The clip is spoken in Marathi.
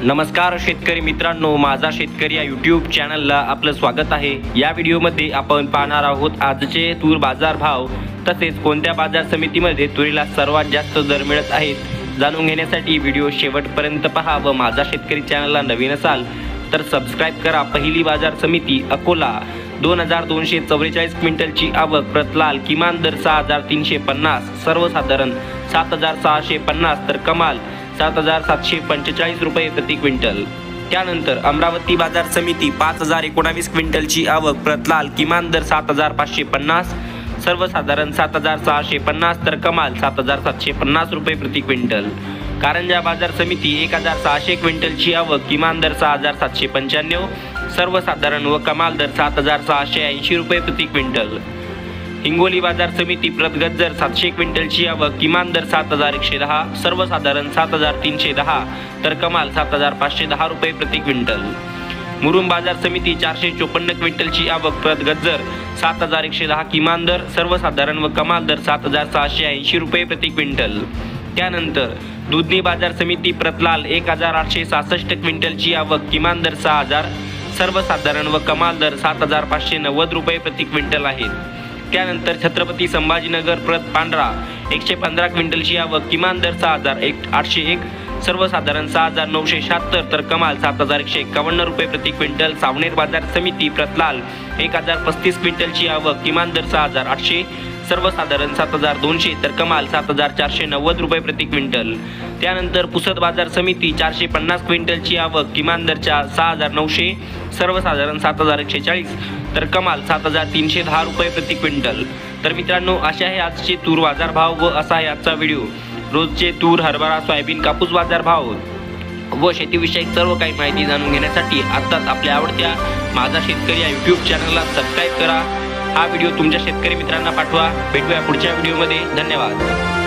नमस्कार शेतकरी मित्रांनो, माझा शेतकरी या यूट्यूब चॅनलला आपलं स्वागत आहे। या व्हिडिओमध्ये आपण पाहणार आहोत आजचे तूर बाजार भाव, तसेच कोणत्या बाजार समितीमध्ये तुरीला सर्वात जास्त दर मिळत आहेत जाणून घेण्यासाठी व्हिडिओ शेवटपर्यंत पहा व माझा शेतकरी चॅनलला नवीन असाल तर सबस्क्राइब करा। पहिली बाजार समिती अकोला 2244 क्विंटलची आवक, प्रतलाल किमान दर 6350, सर्वसाधारण 7650 तर कमाल 7745 रुपये प्रति क्विंटल। त्यानंतर अमरावती बाजार समिती 5019 क्विंटलची आवक, प्रतलाल किमान दर 7550, सर्वसाधारण 7650 तर कमाल 7750 रुपये प्रति क्विंटल। कारंजा बाजार समिती 1600 क्विंटलची आवक, किमान दर 6795, सर्वसाधारण व कमाल दर 7680 रुपये प्रति क्विंटल। हिंगोली बाजार समिती प्रतगज्जर 700 क्विंटलची आवक, किमान दर 7110, सर्वसाधारण 7310 तर कमाल 7510 रुपये प्रति क्विंटल। मुरुम बाजार समिती 454 क्विंटलची आवक, प्रतगज्जर 7110, किमान दर, सर्वसाधारण व कमाल दर 7680 रुपये प्रति क्विंटल। त्यानंतर दुधनी बाजार समिती प्रतलाल 1866 क्विंटलची आवक, किमान दर 6000, सर्वसाधारण व कमाल दर 7590 रुपये प्रति क्विंटल आहेत। त्यानंतर छत्रपती संभाजीनगर प्रत पांढरा 115 क्विंटलची आवक, किमान दर 6801, सर्वसाधारण 6976 तर कमाल 7151 रुपये प्रति क्विंटल। सावनेर बाजार समिती प्रतलाल 1035 क्विंटलची आवक, किमान दर 6800, सर्वसाधारण 7200 तर कमाल 7490 रुपये प्रति क्विंटल। त्यानंतर पुसद बाजार समिती 450 क्विंटलची आवक, किमान दर 6900, सर्वसाधारण 7140 तर कमाल 7310 रुपये प्रति क्विंटल। तर मित्रांनो, अशा आहे आजचे तूर बाजार भाव व असा आहे आजचा व्हिडिओ। रोजचे तूर, हरभरा, सोयाबीन, कापूस बाजार भाव व शेतीविषयक सर्व काही माहिती जाणून घेण्यासाठी आत्ताच आपल्या आवडत्या माझा शेतकरी या यूट्यूब चॅनलला सबस्क्राईब करा। हा व्हिडिओ तुमच्या शेतकरी मित्रांना पाठवा। भेटूया पुढच्या व्हिडिओमध्ये। धन्यवाद।